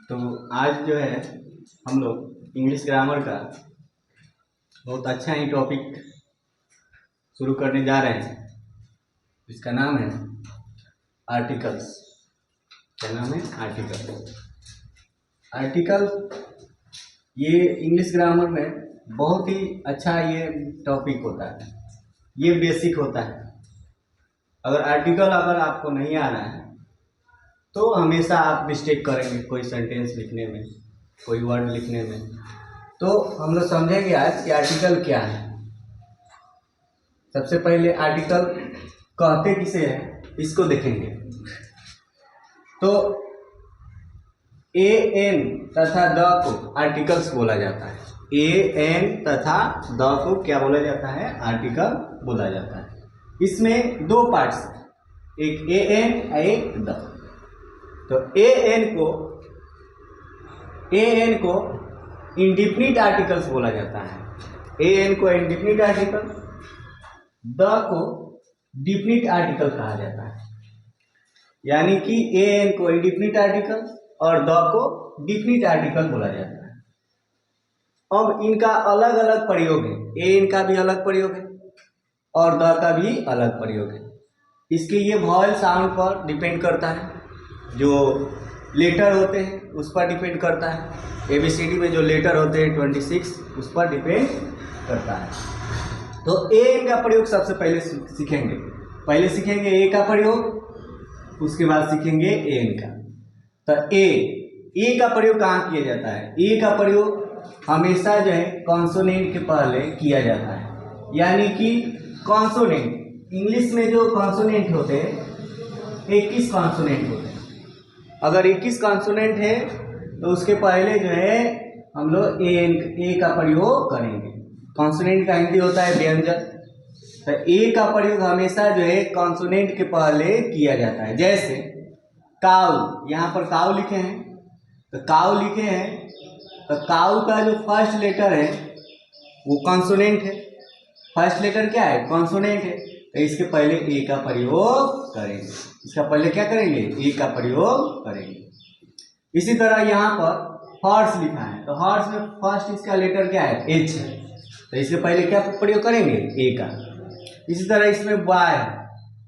तो आज जो है हम लोग इंग्लिश ग्रामर का बहुत अच्छा ही टॉपिक शुरू करने जा रहे हैं। इसका नाम है आर्टिकल्स। क्या नाम है? आर्टिकल। आर्टिकल ये इंग्लिश ग्रामर में बहुत ही अच्छा ये टॉपिक होता है, ये बेसिक होता है। अगर आर्टिकल आपको नहीं आना है तो हमेशा आप मिस्टेक करेंगे कोई सेंटेंस लिखने में, कोई वर्ड लिखने में। तो हम लोग समझेंगे आज कि आर्टिकल क्या है। सबसे पहले आर्टिकल कहते किसे हैं इसको देखेंगे। तो ए एन तथा द को आर्टिकल्स बोला जाता है। ए एन तथा द को क्या बोला जाता है? आर्टिकल बोला जाता है। इसमें दो पार्ट्स हैं, एक ए एन एक द। तो ए एन को इंडिफिनिट आर्टिकल्स बोला जाता है। ए एन को इंडिफिनिट आर्टिकल, द को डिफिनिट आर्टिकल कहा जाता है। यानी कि ए एन को इंडिफिनिट आर्टिकल और द को डिफिनिट आर्टिकल बोला जाता है। अब इनका अलग अलग प्रयोग है। ए एन का भी अलग प्रयोग है और द का भी अलग प्रयोग है। इसके ये वॉवेल साउंड पर डिपेंड करता है, जो लेटर होते हैं उस पर डिपेंड करता है। एबीसीडी में जो लेटर होते हैं 26 उस पर डिपेंड करता है। तो ए एन का प्रयोग सबसे पहले सीखेंगे। पहले सीखेंगे ए का प्रयोग, उसके बाद सीखेंगे ए एन का। तो ए का प्रयोग कहाँ किया जाता है? ए का प्रयोग हमेशा जो है कॉन्सोनेंट के पहले किया जाता है। यानी कि कॉन्सोनेंट, इंग्लिश में जो कॉन्सोनेंट होते हैं 21 कॉन्सोनेंट होते हैं। अगर 21 कॉन्सोनेंट है तो उसके पहले जो है हम लोग ए का प्रयोग करेंगे। कॉन्सोनेंट का हिंदी होता है व्यंजन। तो ए का प्रयोग हमेशा जो है कॉन्सोनेंट के पहले किया जाता है। जैसे काऊ, यहाँ पर काऊ लिखे हैं तो काऊ लिखे हैं तो काऊ का जो फर्स्ट लेटर है वो कॉन्सोनेंट है। फर्स्ट लेटर क्या है? कॉन्सोनेंट है। तो इसके पहले ए का प्रयोग करेंगे। इसका पहले क्या करेंगे? ए का प्रयोग करेंगे। इसी तरह यहाँ पर हॉर्स लिखा है तो हॉर्स में फर्स्ट इसका लेटर क्या है? एच है। तो इसके पहले क्या प्रयोग करेंगे? ए का। इसी तरह इसमें बॉय है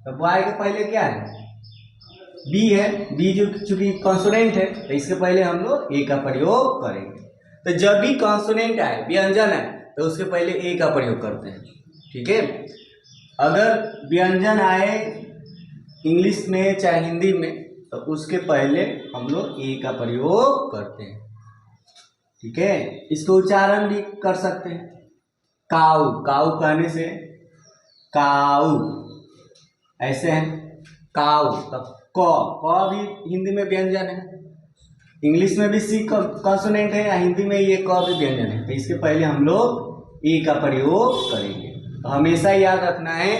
तो बॉय के पहले क्या है? बी है। बी जो चूंकि कॉन्सोनेंट है तो इसके पहले हम लोग ए का प्रयोग करेंगे। तो जब भी कॉन्सोनेंट आए, व्यंजन है, तो उसके पहले ए का प्रयोग करते हैं। ठीक है। अगर व्यंजन आए इंग्लिश में चाहे हिंदी में तो उसके पहले हम लोग ए का प्रयोग करते हैं। ठीक है। इसको उच्चारण भी कर सकते हैं। काऊ, काऊ कहने से काऊ ऐसे है काऊ। तब क भी हिंदी में व्यंजन है, इंग्लिश में भी सी कॉन्सोनेंट है या हिंदी में ये क भी व्यंजन है। तो इसके पहले हम लोग ए का प्रयोग करेंगे। तो हमेशा याद रखना है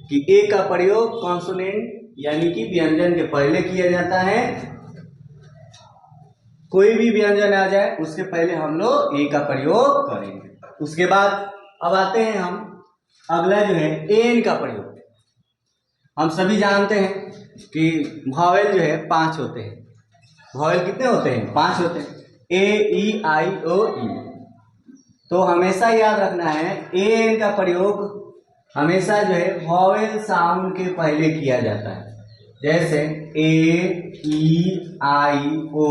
कि ए का प्रयोग कॉन्सोनेंट यानी कि व्यंजन के पहले किया जाता है। कोई भी व्यंजन आ जाए उसके पहले हम लोग ए का प्रयोग करेंगे। उसके बाद अब आते हैं हम अगला जो है एन का प्रयोग। हम सभी जानते हैं कि वॉवेल जो है 5 होते हैं। वॉवेल कितने होते हैं? 5 होते हैं। ए ई आई ओ ई। तो हमेशा याद रखना है ए एन का प्रयोग हमेशा जो है वॉवेल साउंड के पहले किया जाता है। जैसे ए ई आई ओ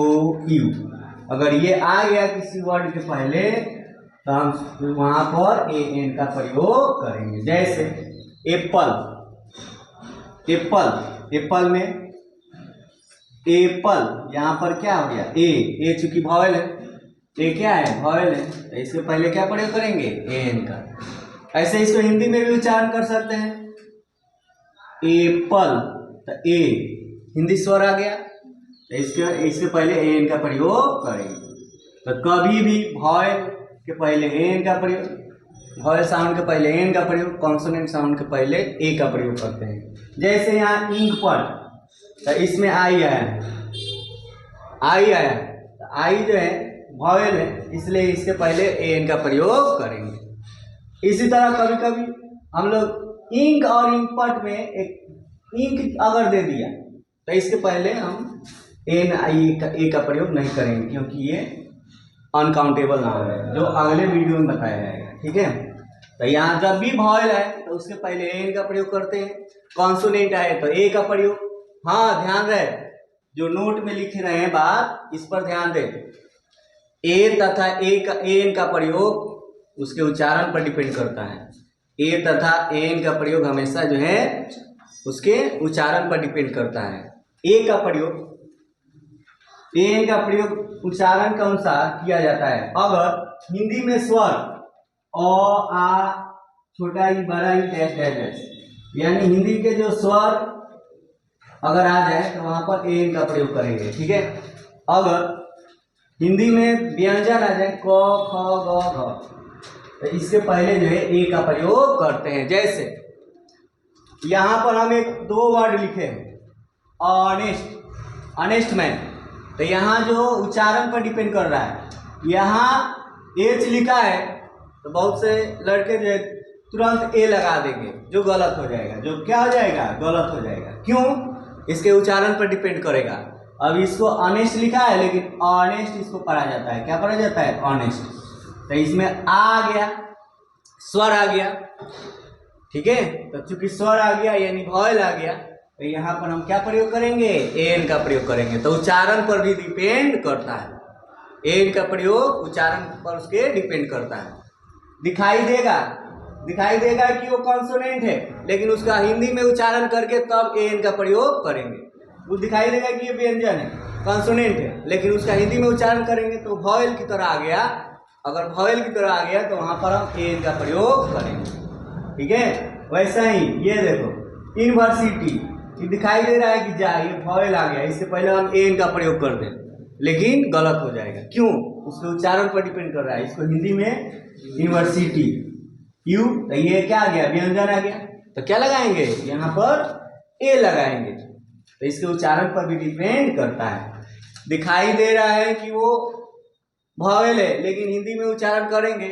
यू, अगर ये आ गया किसी वर्ड के पहले तो हम वहां पर ए एन का प्रयोग करेंगे। जैसे एप्पल, एप्पल, एप्पल में एप्पल, यहाँ पर क्या हो गया? ए चूंकि वॉवेल है, ए क्या है? वॉवेल है। तो इसके पहले क्या प्रयोग करेंगे? ए एन का। ऐसे इसको हिंदी में भी उच्चारण कर सकते हैं। एप्पल, तो ए हिंदी स्वर आ गया तो इसके पहले ए एन का प्रयोग करेंगे। तो कभी भी वॉवेल के पहले ए एन का प्रयोग, वॉवेल साउंड के पहले ए एन का प्रयोग, कॉन्सोनेंट साउंड के पहले ए का प्रयोग करते हैं। जैसे यहाँ इंक पर तो इसमें आई आया, आई आया तो आई जो है वॉवेल है इसलिए इसके पहले ए एन का प्रयोग करेंगे। इसी तरह कभी कभी हम लोग इंक और इंकपट में एक इंक अगर दे दिया तो इसके पहले हम एन आई ए का प्रयोग नहीं करेंगे, क्योंकि ये अनकाउंटेबल नाउन है, जो अगले वीडियो में बताया जाएगा। ठीक है, तो यहाँ जब भी वॉवेल है तो उसके पहले एन का प्रयोग करते हैं, कॉन्सोनेंट आए तो ए का प्रयोग। हाँ, ध्यान रहे, जो नोट में लिखे रहे हैं बात, इस पर ध्यान दें। ए तथा एन का प्रयोग उसके उच्चारण पर डिपेंड करता है। ए तथा एन का प्रयोग हमेशा जो है उसके उच्चारण पर डिपेंड करता है। ए का प्रयोग, एन का प्रयोग उच्चारण के अनुसार किया जाता है। अगर हिंदी में स्वर अ, आ, छोटा ई, बड़ा ई, डैश डैश डैश, यानी हिंदी के जो स्वर अगर आ जाए तो वहां पर एन का प्रयोग करेंगे। ठीक है, अगर हिंदी में व्यंजन आ जाए क, ख, ग, घ, तो इसके पहले जो है ए का प्रयोग करते हैं। जैसे यहां पर हम एक दो वर्ड लिखे हैं, ऑनेस्ट, ऑनेस्ट मैन, तो यहाँ जो उच्चारण पर डिपेंड कर रहा है, यहाँ एच लिखा है तो बहुत से लड़के जो है तुरंत ए लगा देंगे, जो गलत हो जाएगा। जो क्या हो जाएगा? गलत हो जाएगा। क्यों? इसके उच्चारण पर डिपेंड करेगा। अब इसको ऑनेस्ट लिखा है, लेकिन ऑनेस्ट इसको पढ़ा जाता है। क्या पढ़ा जाता है? ऑनेस्ट। तो इसमें आ गया, स्वर आ गया। ठीक है, तो चूंकि स्वर आ गया यानी वॉवेल आ गया, तो यहाँ पर हम क्या प्रयोग करेंगे? एन का प्रयोग करेंगे। तो उच्चारण पर भी डिपेंड करता है। एन का प्रयोग उच्चारण पर उसके डिपेंड करता है। दिखाई देगा कि वो कॉन्सोनेंट है, लेकिन उसका हिंदी में उच्चारण करके तब एन का प्रयोग करेंगे। वो दिखाई देगा कि ये व्यंजन है, कॉन्सोनेंट है, लेकिन उसका हिंदी में उच्चारण करेंगे तो वॉवेल की तरह आ गया। अगर वॉवेल की तरह आ गया तो वहां पर हम एन का प्रयोग करेंगे। ठीक है, वैसा ही ये देखो, यूनिवर्सिटी, ये दिखाई दे रहा है कि जा, ये वॉवेल आ गया, इससे पहले हम एन का प्रयोग कर दें, लेकिन गलत हो जाएगा। क्यों? उसके उच्चारण पर डिपेंड कर रहा है। इसको हिंदी में यूनिवर्सिटी, यू, तो ये क्या आ गया? व्यंजन आ गया, तो क्या लगाएंगे? यहाँ पर ए लगाएंगे। तो इसके उच्चारण पर भी डिपेंड करता है। दिखाई दे रहा है कि वो वॉवेल है, लेकिन हिंदी में उच्चारण करेंगे,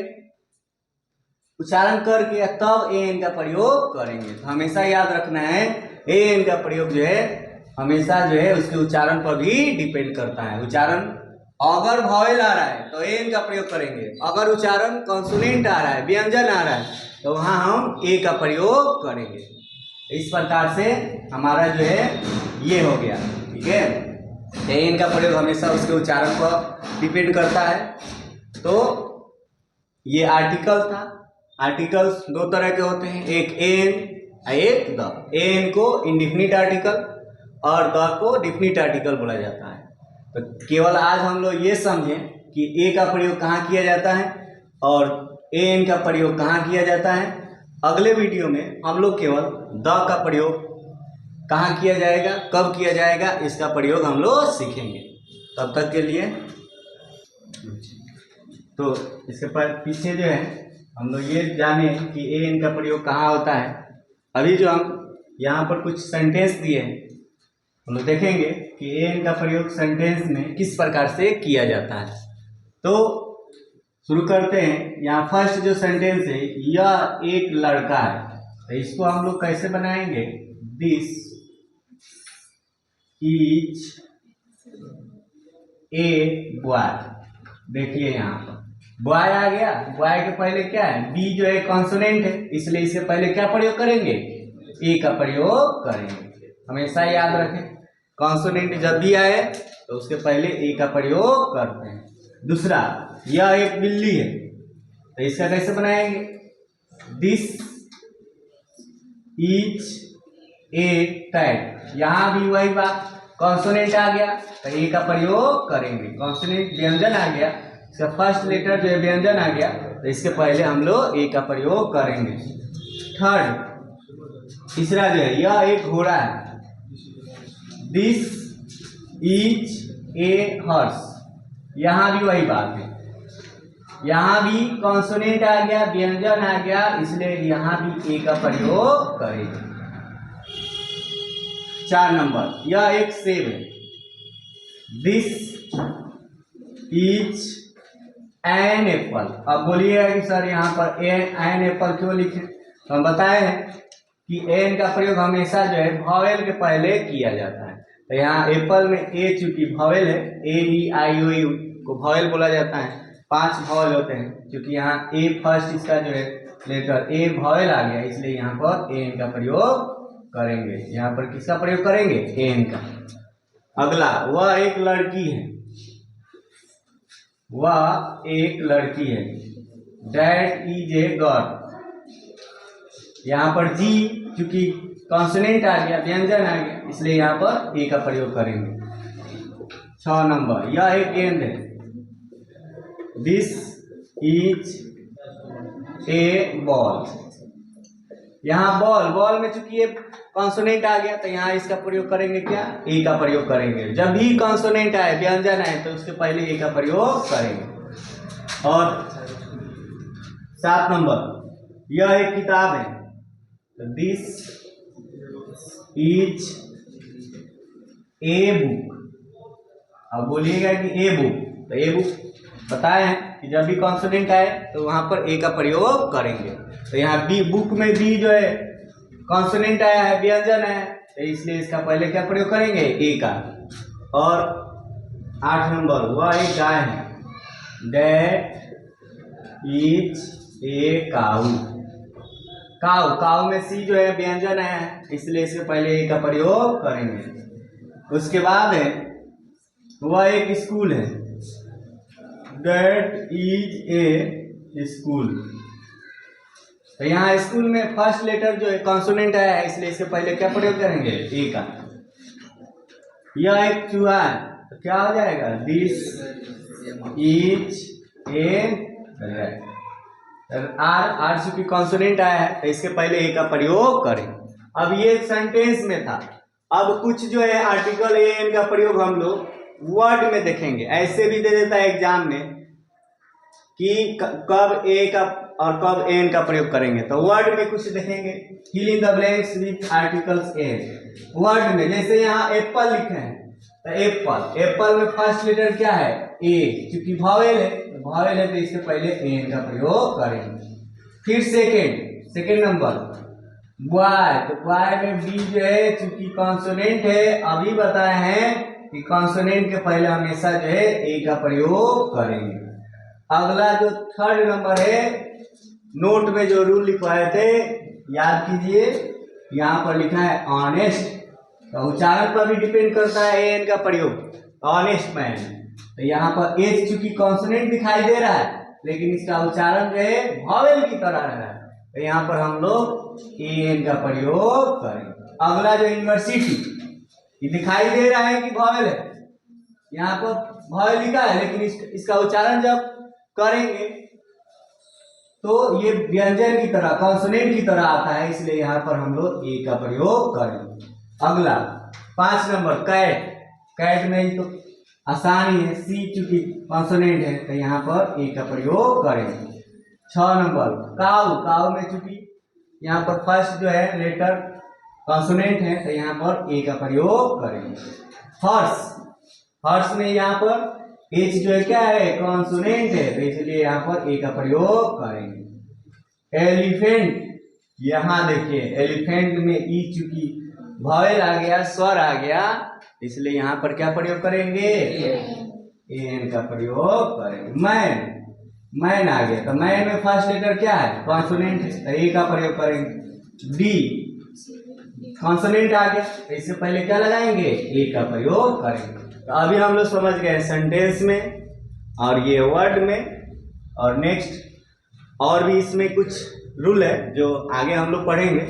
उच्चारण करके तब एन का प्रयोग करेंगे। तो हमेशा याद रखना है, एन का प्रयोग जो है हमेशा जो है उसके उच्चारण पर भी डिपेंड करता है। उच्चारण अगर वॉवेल आ रहा है तो एन का प्रयोग करेंगे, अगर उच्चारण कॉन्सोनेंट आ रहा है, व्यंजन आ रहा है, तो वहां हम ए का प्रयोग करेंगे। इस प्रकार से हमारा जो है ये हो गया। ठीक है, एन का प्रयोग हमेशा उसके उच्चारण पर डिपेंड करता है। तो ये आर्टिकल था। आर्टिकल्स दो तरह के होते हैं, एक एन, एक द। एन को इंडिफिनिट आर्टिकल और द को डिफिनिट आर्टिकल बोला जाता है। तो केवल आज हम लोग ये समझें कि ए का प्रयोग कहाँ किया जाता है और एन का प्रयोग कहाँ किया जाता है। अगले वीडियो में हम लोग केवल द का प्रयोग कहाँ किया जाएगा, कब किया जाएगा, इसका प्रयोग हम लोग सीखेंगे। तब तक के लिए तो इसके पीछे जो है हम लोग ये जाने कि एन का प्रयोग कहाँ होता है। अभी जो हम यहाँ पर कुछ सेंटेंस दिए हैं, हम लोग देखेंगे कि एन का प्रयोग सेंटेंस में किस प्रकार से किया जाता है। तो शुरू करते हैं। यहाँ फर्स्ट जो सेंटेंस है, यह एक लड़का है, तो इसको हम लोग कैसे बनाएंगे? This is a boy. देखिए यहाँ पर बॉय आ गया, बॉय के पहले क्या है? बी जो है कॉन्सोनेंट है, इसलिए इससे पहले क्या प्रयोग करेंगे? ए का प्रयोग करेंगे। हमेशा याद रखें, कॉन्सोनेंट जब भी आए तो उसके पहले ए का प्रयोग करते हैं। दूसरा, यह एक बिल्ली है, तो इसका कैसे बनाएंगे? This is a cat. यहां भी वही बात, कॉन्सोनेंट आ गया तो ए का प्रयोग करेंगे। कॉन्सोनेंट व्यंजन आ गया, इसका फर्स्ट लेटर जो है व्यंजन आ गया, तो इसके पहले हम लोग ए का प्रयोग करेंगे। थर्ड, तीसरा जो है, यह एक घोड़ा है, दिस इज ए हॉर्स। यहां भी वही बात है, यहां भी कॉन्सोनेंट आ गया, व्यंजन आ गया, इसलिए यहां भी ए का प्रयोग करेंगे। 4 नंबर, यह एक सेब है, दिस इज एन एप्पल। अब बोलिएगा कि सर यहाँ पर एन एप्पल क्यों लिखे? तो हम बताए हैं कि एन का प्रयोग हमेशा जो है वॉवेल के पहले किया जाता है। तो यहाँ एप्पल में ए चूंकि वॉवेल है, ए ई आई ओ यू को वॉवेल बोला जाता है, 5 वॉवेल होते हैं। क्योंकि यहाँ ए फर्स्ट इसका जो है लेटर ए वॉवेल आ गया, इसलिए यहाँ पर ए एन का प्रयोग करेंगे। यहाँ पर किसका प्रयोग करेंगे? ए एन का। अगला, वह एक लड़की है, वह एक लड़की है। That is a girl. यहाँ पर जी क्योंकि कॉन्सोनेंट आ गया, व्यंजन आ गया, इसलिए यहाँ पर ए का प्रयोग करेंगे। 6 नंबर, यह एक गेंद है। This is A ball. यहाँ बॉल में चूंकि ये कॉन्सोनेंट आ गया तो यहाँ इसका प्रयोग करेंगे क्या? ए का प्रयोग करेंगे। जब भी कॉन्सोनेंट आए, व्यंजन आए, तो उसके पहले ए का प्रयोग करेंगे। और 7 नंबर, यह एक किताब है। This is a book. अब बोलिएगा कि ए बुक, तो ए बुक बताए हैं कि जब भी कॉन्सोनेंट आए तो वहां पर ए का प्रयोग करेंगे। तो यहाँ बी, बुक में बी जो है कॉन्सोनेंट आया है, व्यंजन है, तो इसलिए इसका पहले क्या प्रयोग करेंगे? ए का। और 8 नंबर, वह एक गाय है। दैट इज ए काऊ। काऊ में सी जो है व्यंजन है, इसलिए इससे पहले ए का प्रयोग करेंगे। उसके बाद है, वह एक स्कूल है। That is a school. तो यहाँ स्कूल में फर्स्ट लेटर जो है कॉन्सोनेंट आया है, इसलिए इससे पहले क्या प्रयोग करेंगे? ए का। यह एक चूहा है, तो क्या हो जाएगा? This is a rat. R चूंकि कॉन्सोनेंट आया है तो इसके पहले ए का प्रयोग करें। अब ये सेंटेंस में था। अब कुछ जो है आर्टिकल ए एन का प्रयोग हम लोग वर्ड में देखेंगे। ऐसे भी दे देता है एग्जाम में कि कब ए का और कब एन का प्रयोग करेंगे, तो वर्ड में कुछ देखेंगे। Fill in the blanks with articles an. Word में जैसे यहाँ एप्पल लिखे हैं, तो एप्पल में फर्स्ट लेटर क्या है? ए। क्योंकि वॉवेल है तो इसके पहले एन का प्रयोग करेंगे। फिर सेकेंड नंबर, बॉय। तो बॉय में बी जो है चूंकि कॉन्सोनेंट है, अभी बताए हैं कि कॉन्सोनेंट के पहले हमेशा जो है ए का प्रयोग करेंगे। अगला जो 3rd नंबर है, नोट में जो रूल लिखवाए थे याद कीजिए। यहाँ पर लिखा है ऑनेस्ट, तो उच्चारण पर भी डिपेंड करता है ए एन का प्रयोग। ऑनेस्ट मैन, तो यहाँ पर एच चूंकि कॉन्सोनेंट दिखाई दे रहा है, लेकिन इसका उच्चारण जो है वॉवेल की तरह रहा है, तो यहाँ पर हम लोग ए एन का प्रयोग करेंगे। अगला जो यूनिवर्सिटी, ये दिखाई दे रहा है कि वॉवेल है, यहाँ पर वॉवेल लिखा है, लेकिन इसका उच्चारण जब करेंगे तो ये व्यंजन की तरह, कॉन्सोनेंट की तरह आता है, इसलिए यहाँ पर हम लोग ए का प्रयोग करेंगे। अगला 5 नंबर, कैट में तो आसान ही है, सी चूंकि कॉन्सोनेंट है तो यहाँ पर ए का प्रयोग करेंगे। 6 नंबर, काऊ में चूंकि यहाँ पर फर्स्ट जो है लेटर कॉन्सोनेंट है तो यहाँ पर ए का प्रयोग करेंगे। हॉर्स में यहाँ पर एच जो है क्या है? कॉन्सोनेंट है, तो इसलिए यहाँ पर ए का प्रयोग करेंगे। एलिफेंट, यहाँ देखिए एलिफेंट में ई चूंकि वॉवेल आ गया, स्वर आ गया, इसलिए यहाँ पर क्या प्रयोग करेंगे? ए एन का प्रयोग करेंगे। मैन आ गया, तो मैन में फर्स्ट लेटर क्या है? कॉन्सोनेंट है, तो ए का प्रयोग करेंगे। डी कॉन्सोनेंट आ गया, तो इससे पहले क्या लगाएंगे? ए का प्रयोग करेंगे। तो अभी हम लोग समझ गए सेंटेंस में और ये वर्ड में। और नेक्स्ट और भी इसमें कुछ रूल है जो आगे हम लोग पढ़ेंगे।